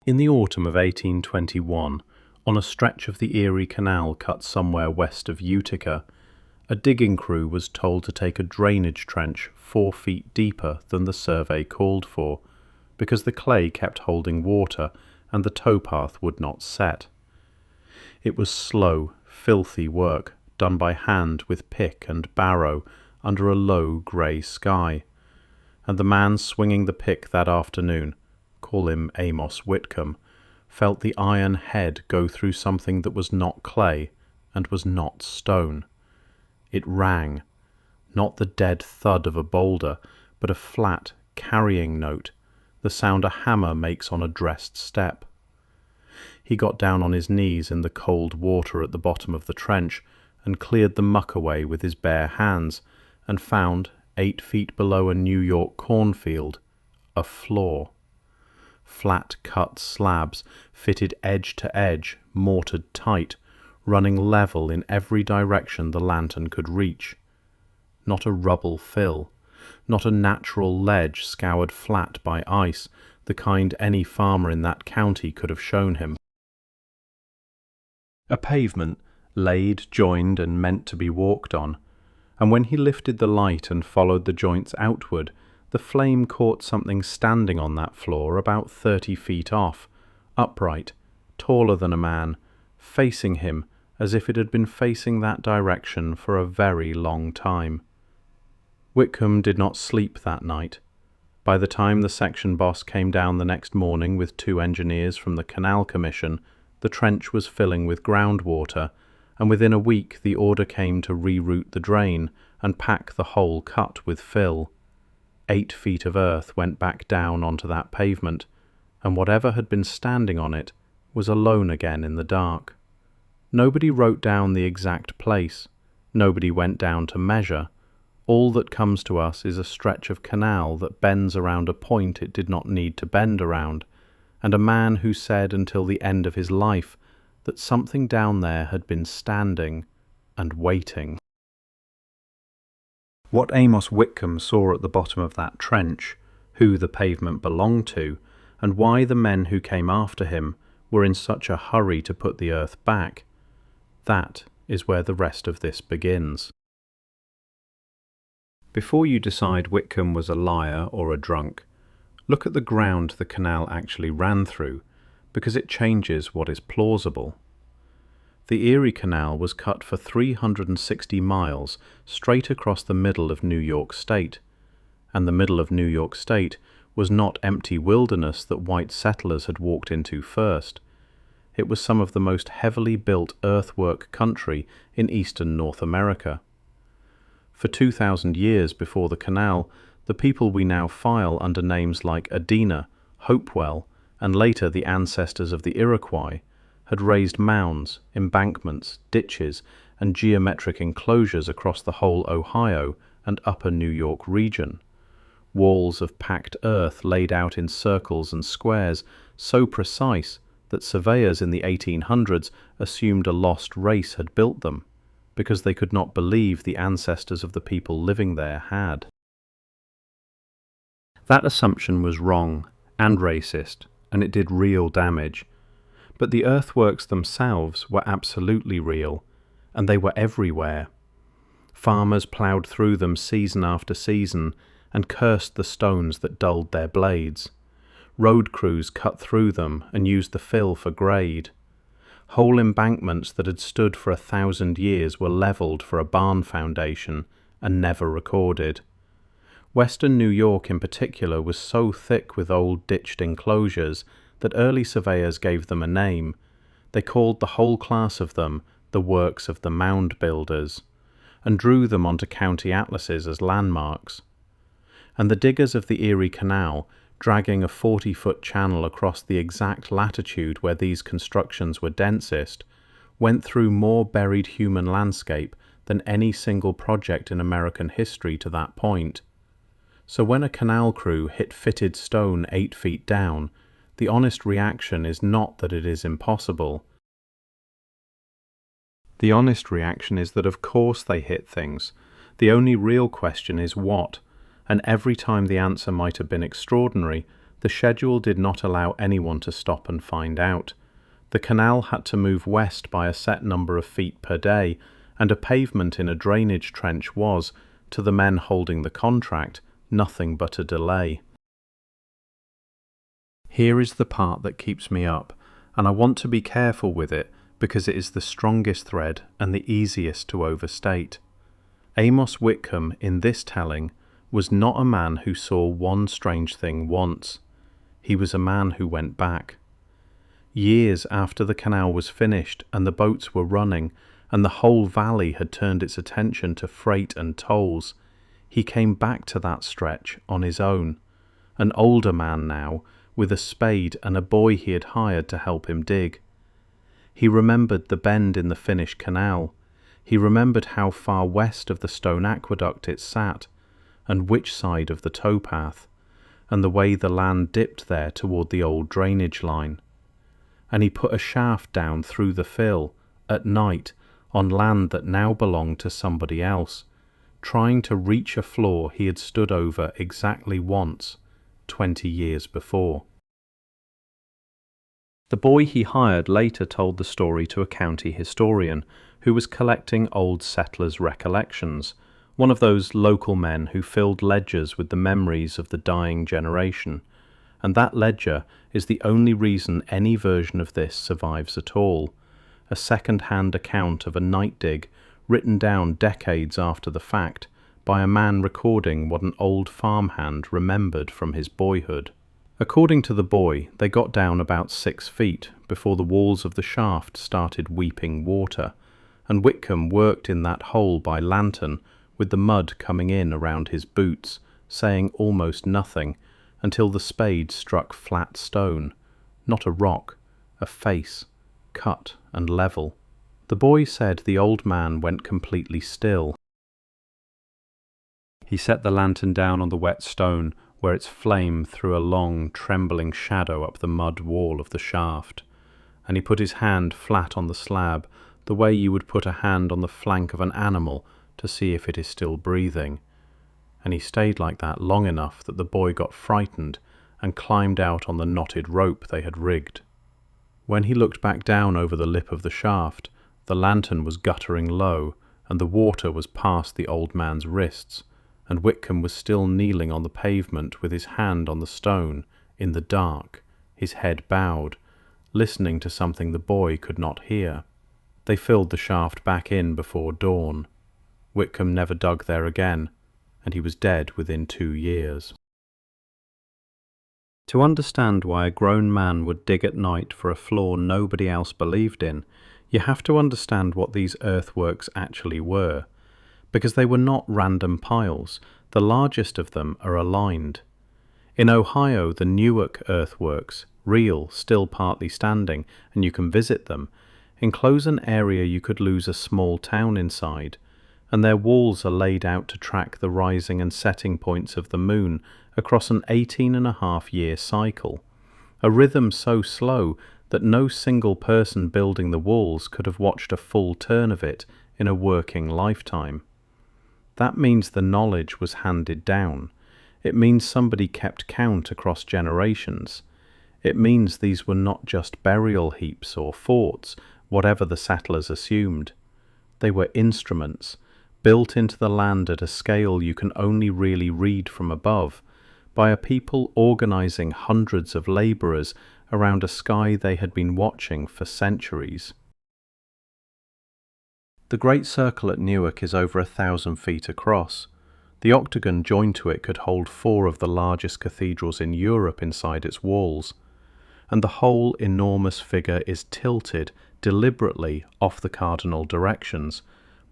In the autumn of 1821, on a stretch of the Erie Canal cut somewhere west of Utica, a digging crew was told to take a drainage trench 4 feet deeper than the survey called for, because the clay kept holding water and the towpath would not set. It was slow, filthy work, done by hand with pick and barrow under a low grey sky, and the man swinging the pick that afternoon, call him Amos Whitcomb, felt the iron head go through something that was not clay and was not stone. It rang, not the dead thud of a boulder, but a flat, carrying note, the sound a hammer makes on a dressed step. He got down on his knees in the cold water at the bottom of the trench and cleared the muck away with his bare hands, and found, 8 feet below a New York cornfield, a floor. Flat-cut slabs, fitted edge to edge, mortared tight, running level in every direction the lantern could reach. Not a rubble fill, not a natural ledge scoured flat by ice, the kind any farmer in that county could have shown him. A pavement, laid, joined, and meant to be walked on, and when he lifted the light and followed the joints outward, the flame caught something standing on that floor about 30 feet off, upright, taller than a man, facing him as if it had been facing that direction for a very long time. Whitcomb did not sleep that night. By the time the section boss came down the next morning with 2 engineers from the Canal Commission, the trench was filling with groundwater, and within a week the order came to reroute the drain and pack the whole cut with fill. 8 feet of earth went back down onto that pavement, and whatever had been standing on it was alone again in the dark. Nobody wrote down the exact place. Nobody went down to measure. All that comes to us is a stretch of canal that bends around a point it did not need to bend around, and a man who said until the end of his life that something down there had been standing and waiting. What Amos Whitcomb saw at the bottom of that trench, who the pavement belonged to, and why the men who came after him were in such a hurry to put the earth back, that is where the rest of this begins. Before you decide Whitcomb was a liar or a drunk, look at the ground the canal actually ran through, because it changes what is plausible. The Erie Canal was cut for 360 miles straight across the middle of New York State, and the middle of New York State was not empty wilderness that white settlers had walked into first. It was some of the most heavily built earthwork country in eastern North America. For 2,000 years before the canal, the people we now file under names like Adena, Hopewell, and later the ancestors of the Iroquois, had raised mounds, embankments, ditches, and geometric enclosures across the whole Ohio and upper New York region. Walls of packed earth laid out in circles and squares so precise that surveyors in the 1800s assumed a lost race had built them, because they could not believe the ancestors of the people living there had. That assumption was wrong and racist, and it did real damage. But the earthworks themselves were absolutely real, and they were everywhere. Farmers ploughed through them season after season and cursed the stones that dulled their blades. Road crews cut through them and used the fill for grade. Whole embankments that had stood for 1,000 years were levelled for a barn foundation and never recorded. Western New York in particular was so thick with old ditched enclosures that early surveyors gave them a name. They called the whole class of them the works of the mound builders, and drew them onto county atlases as landmarks. And the diggers of the Erie Canal, dragging a 40-foot channel across the exact latitude where these constructions were densest, went through more buried human landscape than any single project in American history to that point. So when a canal crew hit fitted stone 8 feet down, the honest reaction is not that it is impossible. The honest reaction is that of course they hit things. The only real question is what, and every time the answer might have been extraordinary, The schedule did not allow anyone to stop and find out. The canal had to move west by a set number of feet per day, and a pavement in a drainage trench was, to the men holding the contract, nothing but a delay. Here is the part that keeps me up, and I want to be careful with it because it is the strongest thread and the easiest to overstate. Amos Whitcomb, in this telling, was not a man who saw one strange thing once. He was a man who went back. Years after the canal was finished and the boats were running, and the whole valley had turned its attention to freight and tolls, he came back to that stretch on his own, an older man now, with a spade and a boy he had hired to help him dig. He remembered the bend in the finished canal. He remembered how far west of the stone aqueduct it sat, and which side of the towpath, and the way the land dipped there toward the old drainage line. And he put a shaft down through the fill, at night, on land that now belonged to somebody else, trying to reach a floor he had stood over exactly once, 20 years before. The boy he hired later told the story to a county historian who was collecting old settlers' recollections, one of those local men who filled ledgers with the memories of the dying generation, and that ledger is the only reason any version of this survives at all, a second-hand account of a night dig written down decades after the fact by a man recording what an old farmhand remembered from his boyhood. According to the boy, they got down about 6 feet before the walls of the shaft started weeping water, and Whitcomb worked in that hole by lantern with the mud coming in around his boots, saying almost nothing, until the spade struck flat stone, not a rock, a face, cut and level. The boy said the old man went completely still. He set the lantern down on the wet stone, where its flame threw a long, trembling shadow up the mud wall of the shaft, and he put his hand flat on the slab, the way you would put a hand on the flank of an animal to see if it is still breathing. And he stayed like that long enough that the boy got frightened and climbed out on the knotted rope they had rigged. When he looked back down over the lip of the shaft, the lantern was guttering low, and the water was past the old man's wrists, and Whitcomb was still kneeling on the pavement with his hand on the stone, in the dark, his head bowed, listening to something the boy could not hear. They filled the shaft back in before dawn. Whitcomb never dug there again, and he was dead within 2 years. To understand why a grown man would dig at night for a floor nobody else believed in, you have to understand what these earthworks actually were, because they were not random piles. The largest of them are aligned. In Ohio, the Newark earthworks, real, still partly standing, and you can visit them, enclose an area you could lose a small town inside, and their walls are laid out to track the rising and setting points of the moon across an 18.5-year cycle, a rhythm so slow that no single person building the walls could have watched a full turn of it in a working lifetime. That means the knowledge was handed down. It means somebody kept count across generations. It means these were not just burial heaps or forts, whatever the settlers assumed. They were instruments, built into the land at a scale you can only really read from above, by a people organizing hundreds of laborers around a sky they had been watching for centuries. The Great Circle at Newark is over 1,000 feet across. The octagon joined to it could hold 4 of the largest cathedrals in Europe inside its walls, and the whole enormous figure is tilted deliberately off the cardinal directions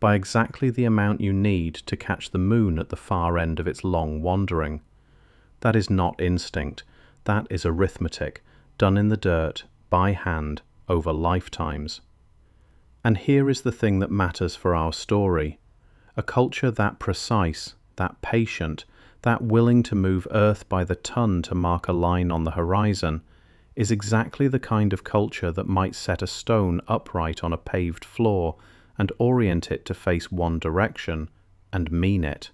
by exactly the amount you need to catch the moon at the far end of its long wandering. That is not instinct, that is arithmetic, done in the dirt, by hand, over lifetimes. And here is the thing that matters for our story. A culture that precise, that patient, that willing to move Earth by the ton to mark a line on the horizon, is exactly the kind of culture that might set a stone upright on a paved floor and orient it to face one direction, and mean it.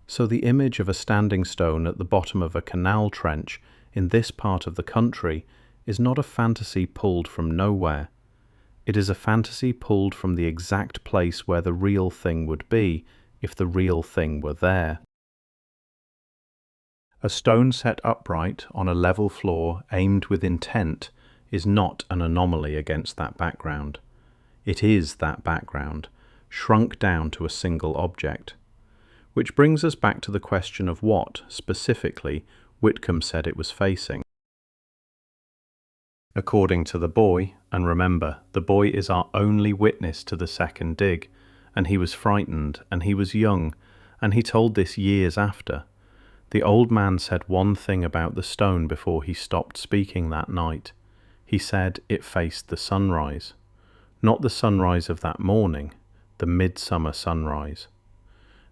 So the image of a standing stone at the bottom of a canal trench in this part of the country is not a fantasy pulled from nowhere. It is a fantasy pulled from the exact place where the real thing would be if the real thing were there. A stone set upright on a level floor aimed with intent is not an anomaly against that background. It is that background, shrunk down to a single object. Which brings us back to the question of what, specifically, Whitcomb said it was facing. According to the boy, and remember, the boy is our only witness to the second dig, and he was frightened, and he was young, and he told this years after. The old man said one thing about the stone before he stopped speaking that night. He said it faced the sunrise. Not the sunrise of that morning, the midsummer sunrise.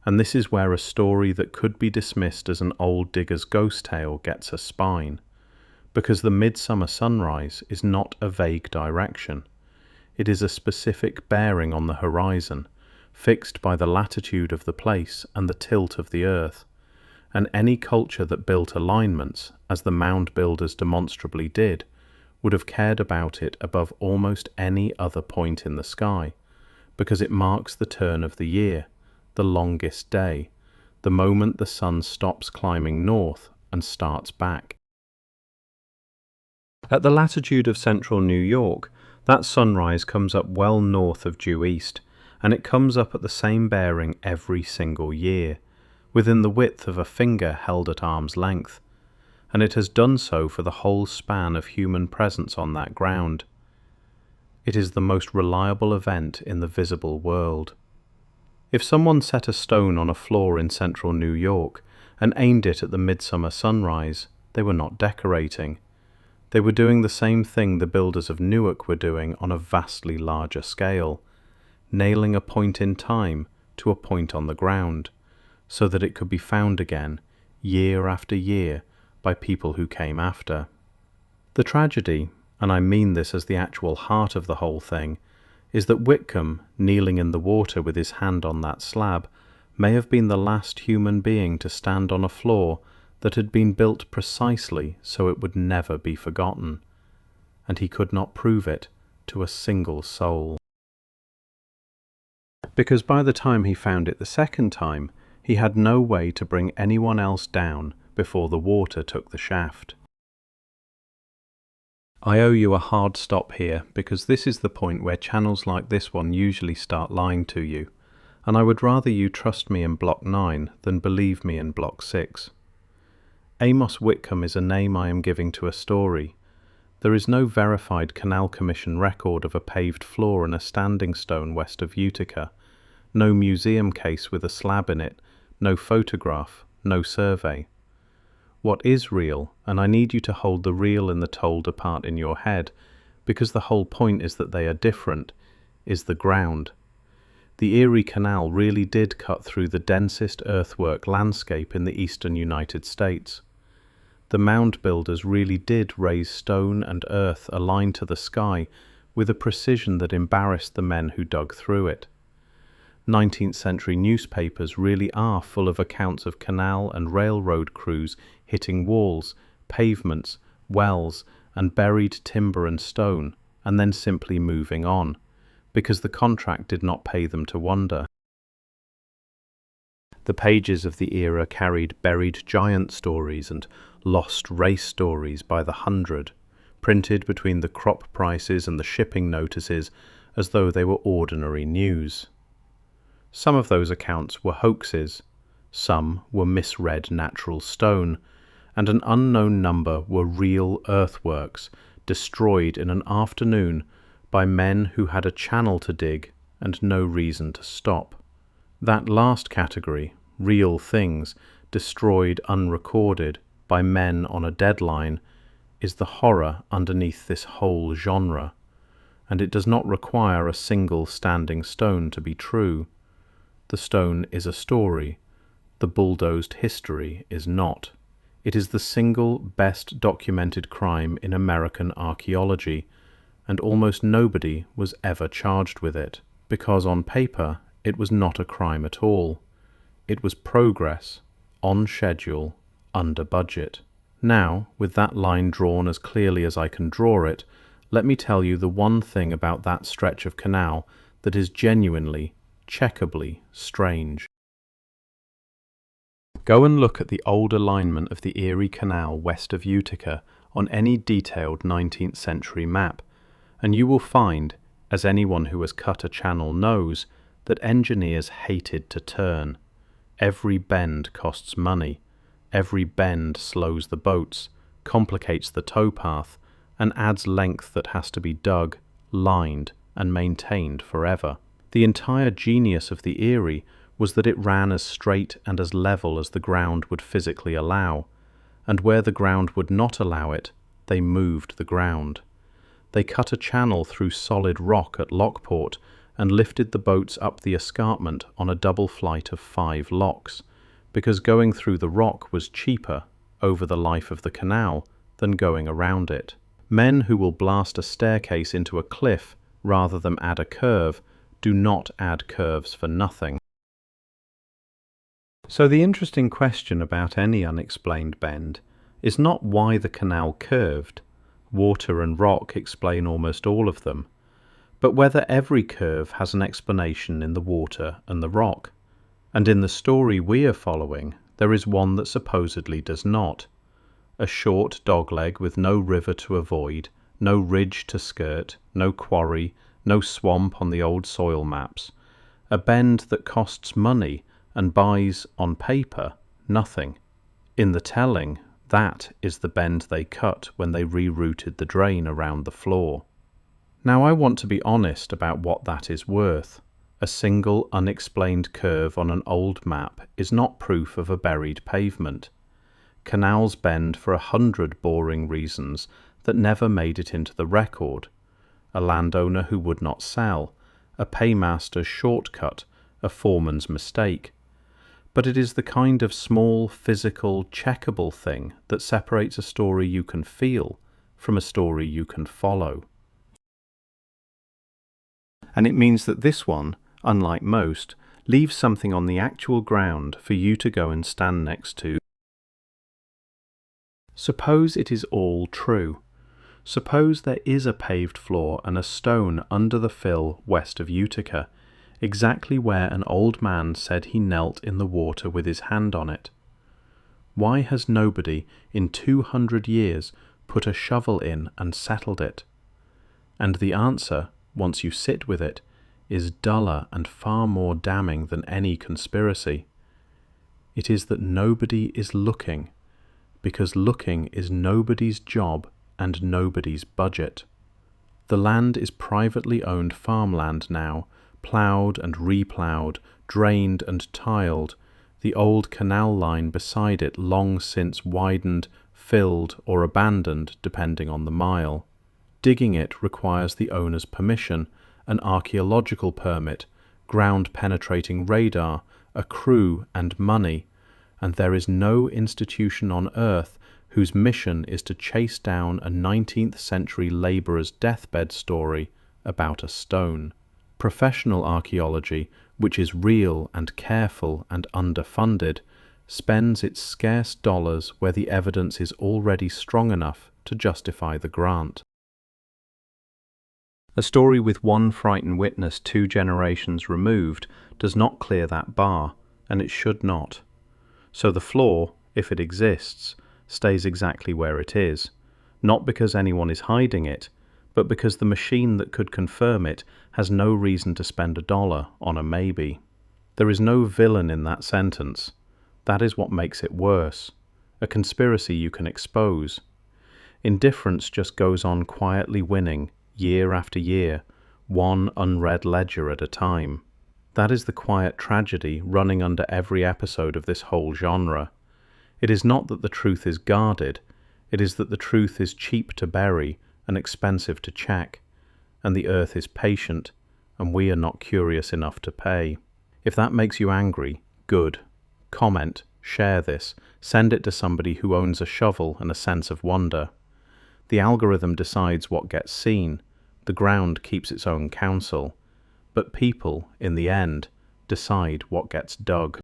And this is where a story that could be dismissed as an old digger's ghost tale gets a spine, because the midsummer sunrise is not a vague direction. It is a specific bearing on the horizon, fixed by the latitude of the place and the tilt of the earth, and any culture that built alignments, as the mound builders demonstrably did, would have cared about it above almost any other point in the sky, because it marks the turn of the year, the longest day, the moment the sun stops climbing north and starts back. At the latitude of central New York, that sunrise comes up well north of due east, and it comes up at the same bearing every single year, within the width of a finger held at arm's length, and it has done so for the whole span of human presence on that ground. It is the most reliable event in the visible world. If someone set a stone on a floor in central New York and aimed it at the midsummer sunrise, they were not decorating. They were doing the same thing the builders of Newark were doing on a vastly larger scale, nailing a point in time to a point on the ground, so that it could be found again, year after year, by people who came after. The tragedy, and I mean this as the actual heart of the whole thing, is that Whitcomb, kneeling in the water with his hand on that slab, may have been the last human being to stand on a floor that had been built precisely so it would never be forgotten, and he could not prove it to a single soul. Because by the time he found it the second time, he had no way to bring anyone else down before the water took the shaft. I owe you a hard stop here, because this is the point where channels like this one usually start lying to you, and I would rather you trust me in Block 9 than believe me in Block 6. Amos Whitcomb is a name I am giving to a story. There is no verified Canal Commission record of a paved floor and a standing stone west of Utica, no museum case with a slab in it, no photograph, no survey. What is real, and I need you to hold the real and the told apart in your head, because the whole point is that they are different, is the ground. The Erie Canal really did cut through the densest earthwork landscape in the eastern United States. The mound builders really did raise stone and earth aligned to the sky with a precision that embarrassed the men who dug through it. 19th century newspapers really are full of accounts of canal and railroad crews hitting walls, pavements, wells, and buried timber and stone, and then simply moving on, because the contract did not pay them to wonder. The pages of the era carried buried giant stories and lost race stories by the hundred, printed between the crop prices and the shipping notices as though they were ordinary news. Some of those accounts were hoaxes, some were misread natural stone, and an unknown number were real earthworks destroyed in an afternoon by men who had a channel to dig and no reason to stop. That last category, real things destroyed unrecorded by men on a deadline, is the horror underneath this whole genre, and it does not require a single standing stone to be true. The stone is a story, the bulldozed history is not. It is the single best documented crime in American archaeology, and almost nobody was ever charged with it, because on paper it was not a crime at all. It was progress, on schedule, under budget. Now, with that line drawn as clearly as I can draw it, let me tell you the one thing about that stretch of canal that is genuinely, checkably strange. Go and look at the old alignment of the Erie Canal west of Utica on any detailed 19th century map, and you will find, as anyone who has cut a channel knows, that engineers hated to turn. Every bend costs money. Every bend slows the boats, complicates the towpath, and adds length that has to be dug, lined, and maintained forever. The entire genius of the Erie was that it ran as straight and as level as the ground would physically allow, and where the ground would not allow it, they moved the ground. They cut a channel through solid rock at Lockport and lifted the boats up the escarpment on a double flight of 5 locks, because going through the rock was cheaper over the life of the canal than going around it. Men who will blast a staircase into a cliff rather than add a curve do not add curves for nothing. So the interesting question about any unexplained bend is not why the canal curved. Water and rock explain almost all of them, but whether every curve has an explanation in the water and the rock. And in the story we are following, there is one that supposedly does not. A short dogleg with no river to avoid, no ridge to skirt, no quarry, no swamp on the old soil maps. A bend that costs money and buys, on paper, nothing. In the telling, that is the bend they cut when they rerouted the drain around the floor. Now I want to be honest about what that is worth. A single unexplained curve on an old map is not proof of a buried pavement. Canals bend for 100 boring reasons that never made it into the record. A landowner who would not sell, a paymaster's shortcut, a foreman's mistake. But it is the kind of small, physical, checkable thing that separates a story you can feel from a story you can follow. And it means that this one, unlike most, leaves something on the actual ground for you to go and stand next to. Suppose it is all true. Suppose there is a paved floor and a stone under the fill west of Utica, exactly where an old man said he knelt in the water with his hand on it. Why has nobody in 200 years put a shovel in and settled it? And the answer, once you sit with it, is duller and far more damning than any conspiracy. It is that nobody is looking, because looking is nobody's job and nobody's budget. The land is privately owned farmland now, ploughed and reploughed, drained and tiled, the old canal line beside it long since widened, filled or abandoned depending on the mile. Digging it requires the owner's permission, an archaeological permit, ground-penetrating radar, a crew and money, and there is no institution on earth whose mission is to chase down a 19th century labourer's deathbed story about a stone. Professional archaeology, which is real and careful and underfunded, spends its scarce dollars where the evidence is already strong enough to justify the grant. A story with one frightened witness 2 generations removed does not clear that bar, and it should not. So the floor, if it exists, stays exactly where it is, not because anyone is hiding it, but because the machine that could confirm it has no reason to spend $1 on a maybe. There is no villain in that sentence. That is what makes it worse. A conspiracy you can expose. Indifference just goes on quietly winning, year after year, one unread ledger at a time. That is the quiet tragedy running under every episode of this whole genre. It is not that the truth is guarded, it is that the truth is cheap to bury and expensive to check, and the earth is patient, and we are not curious enough to pay. If that makes you angry, good. Comment, share this, send it to somebody who owns a shovel and a sense of wonder. The algorithm decides what gets seen, the ground keeps its own counsel, but people, in the end, decide what gets dug.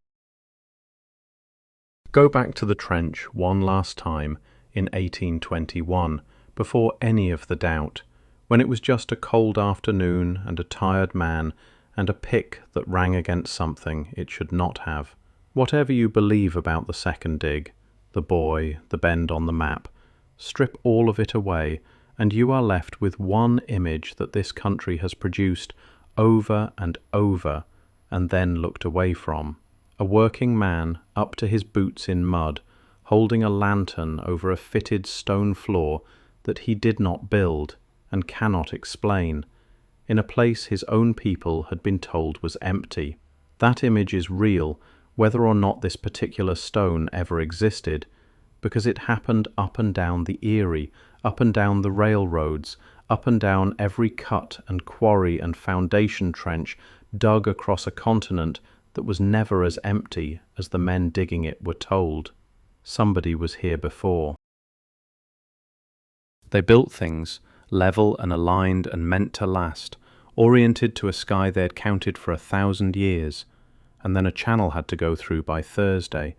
Go back to the trench one last time in 1821, before any of the doubt, when it was just a cold afternoon and a tired man and a pick that rang against something it should not have. Whatever you believe about the second dig, the boy, the bend on the map, strip all of it away, and you are left with one image that this country has produced over and over and then looked away from. A working man up to his boots in mud, holding a lantern over a fitted stone floor that he did not build and cannot explain, in a place his own people had been told was empty. That image is real, whether or not this particular stone ever existed, because it happened up and down the Erie, up and down the railroads, up and down every cut and quarry and foundation trench dug across a continent that was never as empty as the men digging it were told. Somebody was here before. They built things, level and aligned and meant to last, oriented to a sky they had counted for 1,000 years, and then a channel had to go through by Thursday,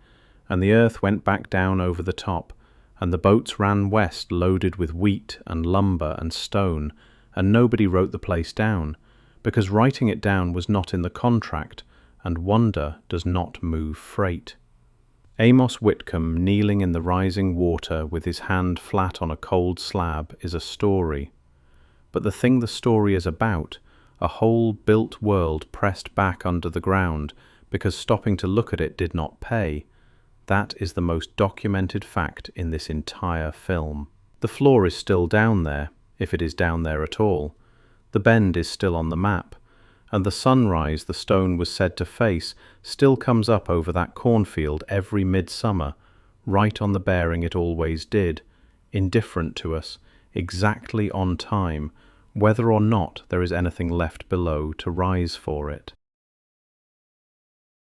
and the earth went back down over the top, and the boats ran west loaded with wheat and lumber and stone, and nobody wrote the place down, because writing it down was not in the contract, and wonder does not move freight. Amos Whitcomb kneeling in the rising water with his hand flat on a cold slab is a story. But the thing the story is about, a whole built world pressed back under the ground because stopping to look at it did not pay, that is the most documented fact in this entire film. The floor is still down there, if it is down there at all. The bend is still on the map, and the sunrise the stone was said to face still comes up over that cornfield every midsummer, right on the bearing it always did, indifferent to us, exactly on time, whether or not there is anything left below to rise for it.